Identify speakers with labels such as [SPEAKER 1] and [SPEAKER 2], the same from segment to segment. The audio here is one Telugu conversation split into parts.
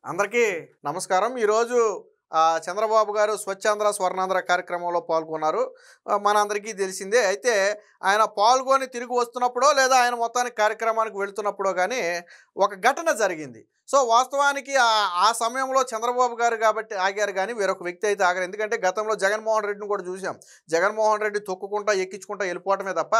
[SPEAKER 1] అందరికీ నమస్కారం. ఈరోజు చంద్రబాబు గారు స్వచ్ఛాంధ్ర స్వర్ణాంధ్ర కార్యక్రమంలో పాల్గొన్నారు. మనందరికీ తెలిసిందే. అయితే ఆయన పాల్గొని తిరిగి వస్తున్నప్పుడో లేదా ఆయన మొత్తానికి కార్యక్రమానికి వెళ్తున్నప్పుడో కానీ ఒక ఘటన జరిగింది. సో వాస్తవానికి ఆ సమయంలో చంద్రబాబు గారు కాబట్టి ఆగారు కానీ వేరొక వ్యక్తి అయితే ఆగారు. ఎందుకంటే గతంలో జగన్మోహన్ రెడ్డిని కూడా చూసాం. జగన్మోహన్ రెడ్డి తొక్కుకుంటా ఎక్కించుకుంటా వెళ్ళిపోవటమే తప్ప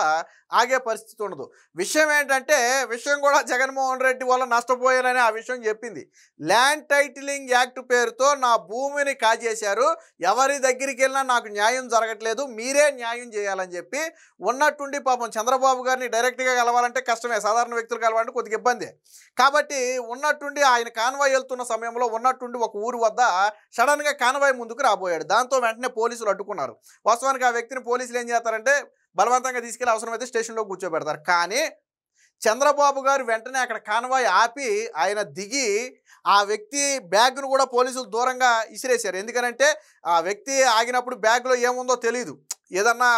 [SPEAKER 1] ఆగే పరిస్థితి ఉండదు. విషయం ఏంటంటే విషయం కూడా జగన్మోహన్ రెడ్డి వల్ల నష్టపోయానని ఆ విషయం చెప్పింది. ల్యాండ్ టైటిలింగ్ యాక్ట్ పేరుతో నా భూమిని కాజేశారు, ఎవరి దగ్గరికి వెళ్ళినా నాకు న్యాయం జరగట్లేదు, మీరే న్యాయం చేయాలని చెప్పి ఉన్నట్టుండి పాపం చంద్రబాబు గారిని డైరెక్ట్గా కలవాలంటే కష్టమే, సాధారణ వ్యక్తులు కలవాలంటే కొద్దిగా ఇబ్బంది. కాబట్టి ఉన్నట్టుండి ఆయన కాన్వాయ్ వెళ్తున్న సమయంలో ఉన్నట్టుండి ఒక ఊరు వద్ద సడన్గా కాన్వాయ్ ముందుకు రాబోయాడు. దాంతో వెంటనే పోలీసులు అడ్డుకున్నారు. వాస్తవానికి ఆ వ్యక్తిని పోలీసులు ఏం చేస్తారంటే బలవంతంగా తీసుకెళ్లి అవసరమైతే స్టేషన్లో కూర్చోబెడతారు. కానీ చంద్రబాబు గారు వెంటనే అక్కడ కాన్వాయ్ ఆపి ఆయన దిగి ఆ వ్యక్తి బ్యాగ్ను కూడా పోలీసులు దూరంగా ఇసిరేశారు. ఎందుకనంటే ఆ వ్యక్తి ఆగినప్పుడు బ్యాగ్లో ఏముందో తెలియదు, ఏదన్నా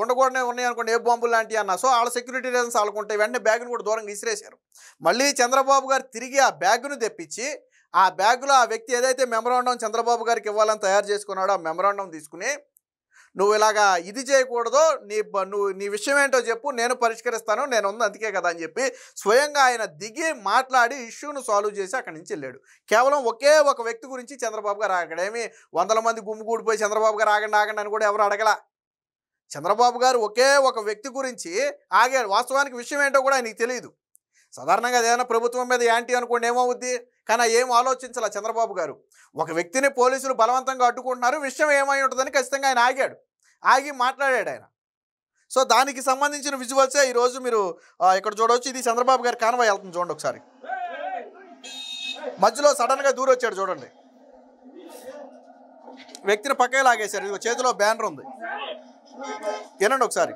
[SPEAKER 1] ఉండకూడనే ఉన్నాయి అనుకోండి, ఏ బాంబులు లాంటివి అన్నా. సో వాళ్ళ సెక్యూరిటీ రీజన్స్ వాళ్ళకుంటాయి. వెంటనే బ్యాగ్ను కూడా దూరంగా ఇసిరేశారు. మళ్ళీ చంద్రబాబు గారు తిరిగి ఆ బ్యాగ్ను తెప్పించి ఆ బ్యాగ్లో ఆ వ్యక్తి ఏదైతే మెమరాండం చంద్రబాబు గారికి ఇవ్వాలని తయారు చేసుకున్నాడో ఆ మెమరాండం తీసుకుని, నువ్వు ఇలాగా ఇది చేయకూడదు, నీ విషయం ఏంటో చెప్పు, నేను పరిష్కరిస్తాను, నేను ఉంది అందుకే కదా అని చెప్పి స్వయంగా ఆయన దిగి మాట్లాడి ఇష్యూను సాల్వ్ చేసి అక్కడి నుంచి వెళ్ళాడు. కేవలం ఒకే ఒక వ్యక్తి గురించి చంద్రబాబు గారు అక్కడేమి 100 మంది గుమ్మిగూడిపోయి చంద్రబాబు గారు ఆగండి ఆగండి అని కూడా ఎవరు అడగల. చంద్రబాబు గారు ఒకే ఒక వ్యక్తి గురించి ఆగాడు. వాస్తవానికి విషయం ఏంటో కూడా ఆయనకి తెలియదు. సాధారణంగా ఏదైనా ప్రభుత్వం మీద యాంటీ అనుకోండి ఏమవుద్ది, కానీ ఏం ఆలోచించాల చంద్రబాబు గారు. ఒక వ్యక్తిని పోలీసులు బలవంతంగా అడ్డుకుంటున్నారు, విషయం ఏమై ఉంటుందని ఖచ్చితంగా ఆయన ఆగాడు. ఆగి మాట్లాడాడు ఆయన. సో దానికి సంబంధించిన విజువల్సే ఈరోజు మీరు ఇక్కడ చూడవచ్చు. ఇది చంద్రబాబు గారి కాన్వాయ్ వెళ్తుంది చూడండి ఒకసారి. మధ్యలో సడన్గా దూరొచ్చాడు చూడండి, వ్యక్తిని పక్కే లాగేశారు. ఇదిగో చేతిలో బ్యానర్ ఉంది, వినండి ఒకసారి.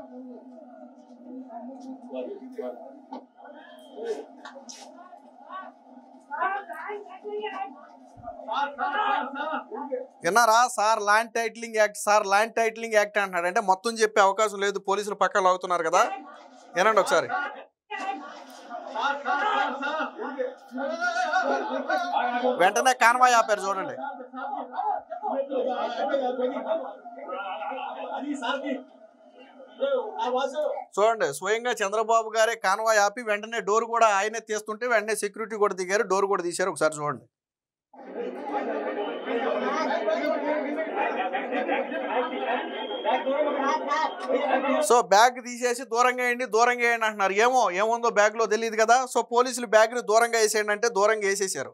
[SPEAKER 1] విన్నారా? Sir land titling act, sir land titling act అంటున్నాడు. అంటే మొత్తం చెప్పే అవకాశం లేదు, పోలీసులు పక్కన లాగుతున్నారు కదా. వినండి ఒకసారి. వెంటనే కాన్వాయ్ ఆపారు చూడండి. చూడండి, స్వయంగా చంద్రబాబు గారే కాన్వాయ్ ఆపి వెంటనే డోర్ కూడా ఆయనే తీస్తుంటే వెంటనే సెక్యూరిటీ కూడా దిగారు, డోర్ కూడా తీశారు. ఒకసారి చూడండి. సో బ్యాగ్ తీసేసి దూరంగా వేయండి అంటున్నారు. ఏముందో బ్యాగ్లో తెలియదు కదా. సో పోలీసులు బ్యాగ్ని దూరంగా వేసేయండి అంటే దూరంగా వేసేసారు.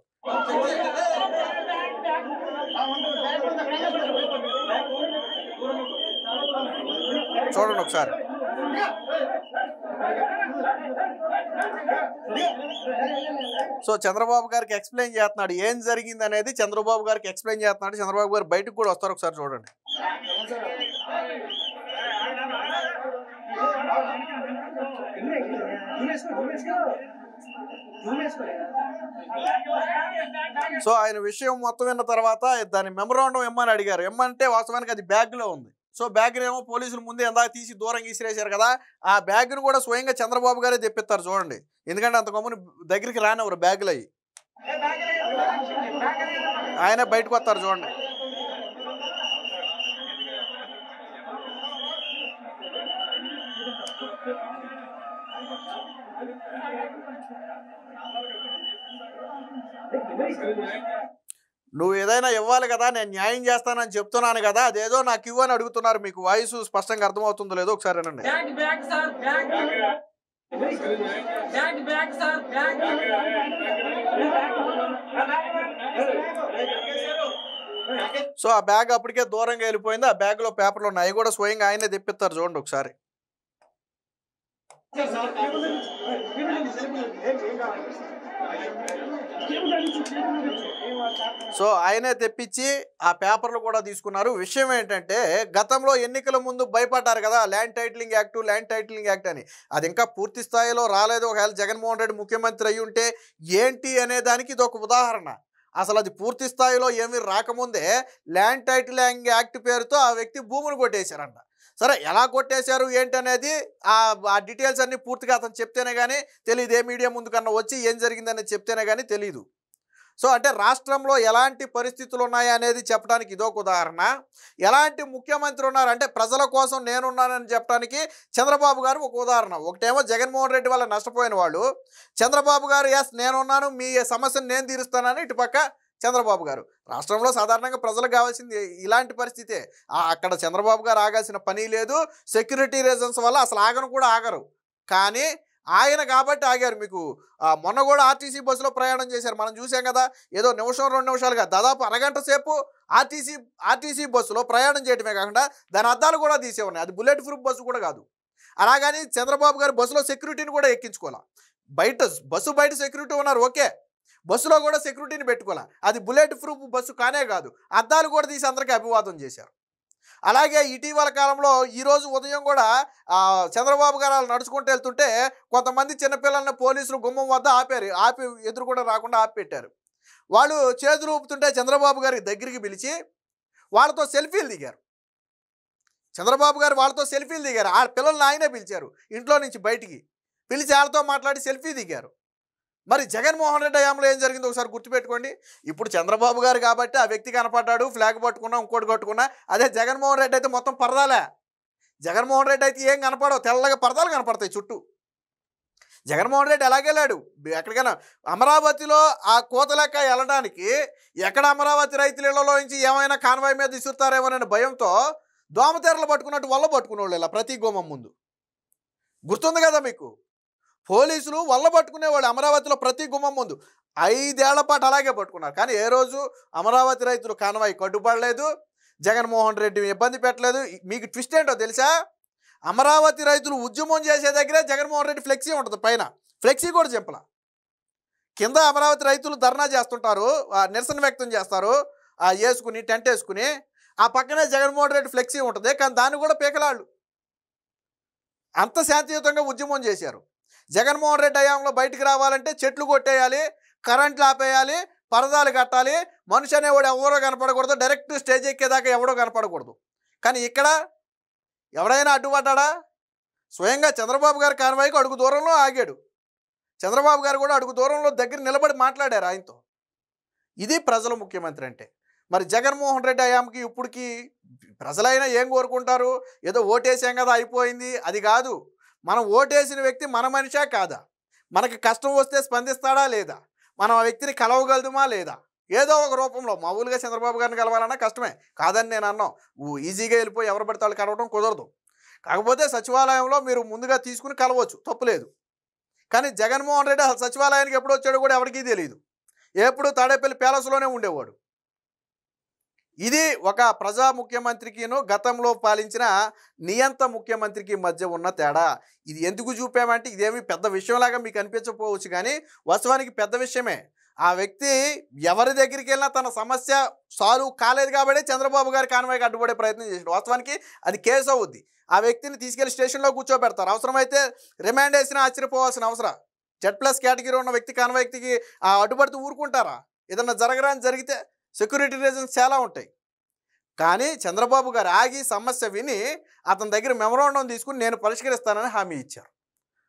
[SPEAKER 1] చూడండి ఒకసారి. సో చంద్రబాబు గారికి ఎక్స్ప్లెయిన్ చేస్తున్నాడు ఏం జరిగింది అనేది. చంద్రబాబు గారికి ఎక్స్ప్లెయిన్ చేస్తున్నాడు. చంద్రబాబు గారు బయటకు కూడా వస్తారు, ఒకసారి చూడండి. సో ఆయన విషయం మొత్తం విన్న తర్వాత దాని మెమరాండం ఇమ్మని అడిగారు. ఇమ్మంటే వాస్తవానికి అది బ్యాగ్లో ఉంది. సో బ్యాగ్ని ఏమో పోలీసులు ముందే ఎందాక తీసి దూరంగా ఇసిరేశారు కదా. ఆ బ్యాగ్ను కూడా స్వయంగా చంద్రబాబు గారే తెప్పిస్తారు చూడండి. ఎందుకంటే అంత గమ్ముని దగ్గరికి రానివ్వరు బ్యాగులు అయ్యి. ఆయన బయటకు వస్తారు చూడండి. నువ్వు ఏదైనా ఇవ్వాలి కదా, నేను న్యాయం చేస్తానని చెప్తున్నాను కదా, అదేదో నాకు ఇవ్వని అడుగుతున్నారు. మీకు వాయిస్ స్పష్టంగా అర్థమవుతుందో లేదో ఒకసారి అనండి. సో ఆ బ్యాగ్ అప్పటికే దూరంగా వెళ్ళిపోయింది. ఆ బ్యాగ్లో పేపర్లు ఉన్నాయి, అవి కూడా స్వయంగా ఆయనే తెప్పిస్తారు చూడండి ఒకసారి. సో ఆయనే తెప్పించి ఆ పేపర్లు కూడా తీసుకున్నారు. విషయం ఏంటంటే గతంలో ఎన్నికల ముందు భయపడ్డారు కదా ల్యాండ్ టైటిలింగ్ యాక్ట్ అని. అది ఇంకా పూర్తి స్థాయిలో రాలేదు. ఒకవేళ జగన్మోహన్ రెడ్డి ముఖ్యమంత్రి అయ్యి ఉంటే ఏంటి అనే దానికి ఇది ఒక ఉదాహరణ. అసలు అది పూర్తి స్థాయిలో ఏమీ రాకముందే ల్యాండ్ టైటిలింగ్ యాక్ట్ పేరుతో ఆ వ్యక్తి భూములు కొట్టేశారంట. సరే ఎలా కొట్టేశారు ఏంటనేది ఆ డీటెయిల్స్ అన్నీ పూర్తిగా అతను చెప్తేనే కానీ తెలియదు. ఏ మీడియా ముందు కన్నా వచ్చి ఏం జరిగిందనేది చెప్తేనే కానీ తెలియదు. సో అంటే రాష్ట్రంలో ఎలాంటి పరిస్థితులు ఉన్నాయి అనేది చెప్పడానికి ఇదొక ఉదాహరణ. ఎలాంటి ముఖ్యమంత్రి ఉన్నారు అంటే ప్రజల కోసం నేనున్నానని చెప్పడానికి చంద్రబాబు గారు ఒక ఉదాహరణ. ఒకటేమో జగన్మోహన్ రెడ్డి వల్ల నష్టపోయిన వాళ్ళు, చంద్రబాబు గారు ఎస్ నేనున్నాను మీ సమస్యను నేను తీరుస్తానని, ఇటుపక్క చంద్రబాబు గారు. రాష్ట్రంలో సాధారణంగా ప్రజలకు కావాల్సింది ఇలాంటి పరిస్థితే. అక్కడ చంద్రబాబు గారు ఆగాల్సిన పని లేదు. సెక్యూరిటీ రీజన్స్ వల్ల అసలు ఆగను కూడా ఆగరు. కానీ ఆయన కాబట్టి ఆగారు. మీకు మొన్న కూడా ఆర్టీసీ బస్సులో ప్రయాణం చేశారు, మనం చూసాం కదా. ఏదో నిమిషం 2 నిమిషాలుగా దాదాపు అరగంట సేపు ఆర్టీసీ బస్సులో ప్రయాణం చేయడమే కాకుండా దాని అద్దాలు కూడా తీసే ఉన్నాయి. అది బుల్లెట్ ప్రూఫ్ బస్సు కూడా కాదు. అలాగని చంద్రబాబు గారు బస్సులో సెక్యూరిటీని కూడా ఎక్కించుకోవాలి. బస్సు బయట సెక్యూరిటీ ఉన్నారు, ఓకే. బస్సులో కూడా సెక్యూరిటీని పెట్టుకోవాలి. అది బుల్లెట్ ప్రూఫ్ బస్సు కానే కాదు. అద్దాలు కూడా తీసి అందరికీ అభివాదం చేశారు. అలాగే ఇటీవల కాలంలో ఈరోజు ఉదయం కూడా చంద్రబాబు గారు వాళ్ళు నడుచుకుంటూ వెళ్తుంటే కొంతమంది చిన్నపిల్లల్ని పోలీసులు గుమ్మం వద్ద ఆపి ఎదురు కూడా రాకుండా ఆపి పెట్టారు. వాళ్ళు చేతులు ఊపుతుంటే చంద్రబాబు గారి దగ్గరికి పిలిచి వాళ్ళతో సెల్ఫీలు దిగారు. చంద్రబాబు గారు వాళ్ళతో సెల్ఫీలు దిగారు. ఆ పిల్లల్ని ఆయనే పిలిచారు, ఇంట్లో నుంచి బయటికి పిలిచి వాళ్ళతో మాట్లాడి సెల్ఫీ దిగారు. మరి జగన్మోహన్ రెడ్డి హయాంలో ఏం జరిగిందో ఒకసారి గుర్తుపెట్టుకోండి. ఇప్పుడు చంద్రబాబు గారు కాబట్టి ఆ వ్యక్తి కనపడ్డాడు, ఫ్లాగ్ పట్టుకున్నా, ఇంకోటి కట్టుకున్నా. అదే జగన్మోహన్ రెడ్డి అయితే మొత్తం పరదాలే. జగన్మోహన్ రెడ్డి అయితే ఏం కనపడవు, తెల్లగా పరదాలు కనపడతాయి చుట్టూ. జగన్మోహన్ రెడ్డి ఎలాగే లేడు. ఎక్కడికైనా అమరావతిలో ఆ కోతలెక్క వెళ్ళడానికి ఎక్కడ అమరావతి రైతుల ఇళ్లలో నుంచి ఏమైనా కాన్వాయ్ మీద ఇసురుతారేమోనని భయంతో దోమతెరలు పట్టుకున్నట్టు వల్ల పట్టుకునేవాళ్ళు ఇలా ప్రతి గుమ్మం ముందు. గుర్తుంది కదా మీకు. పోలీసులు వల్ల పట్టుకునేవాళ్ళు అమరావతిలో ప్రతి గుమ్మం ముందు 5 ఏళ్ల పాటు అలాగే పట్టుకున్నారు. కానీ ఏ రోజు అమరావతి రైతులు కాన్వాయ్ కట్టుబడలేదు, జగన్మోహన్ రెడ్డి ఇబ్బంది పెట్టలేదు. మీకు ట్విస్ట్ ఏంటో తెలుసా? అమరావతి రైతులు ఉద్యమం చేసే దగ్గరే జగన్మోహన్ రెడ్డి ఫ్లెక్సీ ఉంటుంది, పైన ఫ్లెక్సీ కూడా చెప్పలా. కింద అమరావతి రైతులు ధర్నా చేస్తుంటారు, నిరసన వ్యక్తం చేస్తారు, వేసుకుని టెంట్ వేసుకుని. ఆ పక్కనే జగన్మోహన్ రెడ్డి ఫ్లెక్సీ ఉంటుంది, కానీ దాన్ని కూడా పీకలాళ్ళు. అంత శాంతియుతంగా ఉద్యమం చేశారు. జగన్మోహన్ రెడ్డి హయాంలో బయటికి రావాలంటే చెట్లు కొట్టేయాలి, కరెంట్లు ఆపేయాలి, పరదాలు కట్టాలి, మనిషి అనేవాడు ఎవరో కనపడకూడదు, డైరెక్ట్ స్టేజ్ ఎక్కేదాకా ఎవడో కనపడకూడదు. కానీ ఇక్కడ ఎవడైనా అడ్డుపడ్డా? స్వయంగా చంద్రబాబు గారు కాన్వాయ్కి అడుగు దూరంలో ఆగాడు. చంద్రబాబు గారు కూడా అడుగు దూరంలో దగ్గర నిలబడి మాట్లాడారు ఆయనతో. ఇది ప్రజల ముఖ్యమంత్రి అంటే. మరి జగన్మోహన్ రెడ్డి హయాంకి ఇప్పటికి ప్రజలైనా ఏం కోరుకుంటారు? ఏదో ఓటేసాం కదా అయిపోయింది, అది కాదు. మనం ఓటేసిన వ్యక్తి మన మనిషా కాదా? మనకి కష్టం వస్తే స్పందిస్తాడా లేదా? మనం ఆ వ్యక్తిని కలవగలుగుమా లేదా? ఏదో ఒక రూపంలో. మామూలుగా చంద్రబాబు గారిని కలవాలన్నా కష్టమే, కాదని నేను అన్నాం. ఈజీగా వెళ్ళిపోయి ఎవరు పడితే వాళ్ళు కలవడం కుదరదు. కాకపోతే సచివాలయంలో మీరు ముందుగా తీసుకుని కలవచ్చు, తప్పులేదు. కానీ జగన్మోహన్ రెడ్డి అసలు సచివాలయానికి ఎప్పుడు వచ్చాడో కూడా ఎవరికీ తెలియదు. ఎప్పుడు తాడేపల్లి ప్యాలెస్లోనే ఉండేవాడు. ఇది ఒక ప్రజా ముఖ్యమంత్రికిను గతంలో పాలించిన నియంత ముఖ్యమంత్రికి మధ్య ఉన్న తేడా. ఇది ఎందుకు చూపామంటే ఇదేమి పెద్ద విషయంలాగా మీకు అనిపించకపోవచ్చు, కానీ వాస్తవానికి పెద్ద విషయమే. ఆ వ్యక్తి ఎవరి దగ్గరికి వెళ్ళినా తన సమస్య సాల్వ్ కాలేదు కాబట్టి చంద్రబాబు గారి కాన్వాయ్కి అడ్డుపడే ప్రయత్నం చేశాడు. వాస్తవానికి అది కేసు అవుద్ది. ఆ వ్యక్తిని తీసుకెళ్లి స్టేషన్లో కూర్చోబెడతారు. అవసరమైతే రిమాండ్ వేసినా ఆశ్చర్యపోవాల్సిన అవసరం. Z+ కేటగిరీ ఉన్న వ్యక్తి కాన్వాయ్కి అడ్డుపడుతూ ఊరుకుంటారా? ఏదన్నా జరగరాని జరిగితే సెక్యూరిటీ రీజన్స్ చాలా ఉంటాయి. కానీ చంద్రబాబు గారు ఆగి సమస్య విని అతని దగ్గర మెమరాండం తీసుకుని నేను పరిష్కరిస్తానని హామీ ఇచ్చారు.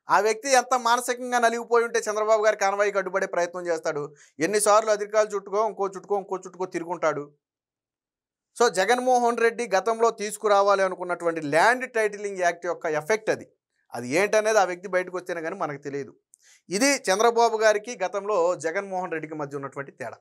[SPEAKER 1] ఆ వ్యక్తి ఎంత మానసికంగా నలిగిపోయి ఉంటే చంద్రబాబు గారి కాన్వాయ్కి అడ్డుపడే ప్రయత్నం చేస్తాడు. ఎన్నిసార్లు అధికారులు ఇంకో చుట్టుకో తిరుగుంటాడు. సో జగన్మోహన్ రెడ్డి గతంలో తీసుకురావాలి అనుకున్నటువంటి ల్యాండ్ టైటిలింగ్ యాక్ట్ యొక్క ఎఫెక్ట్ అది ఏంటనేది ఆ వ్యక్తి బయటకు వస్తేనే కానీ మనకు తెలియదు. ఇది చంద్రబాబు గారికి గతంలో జగన్మోహన్ రెడ్డికి మధ్య ఉన్నటువంటి తేడా.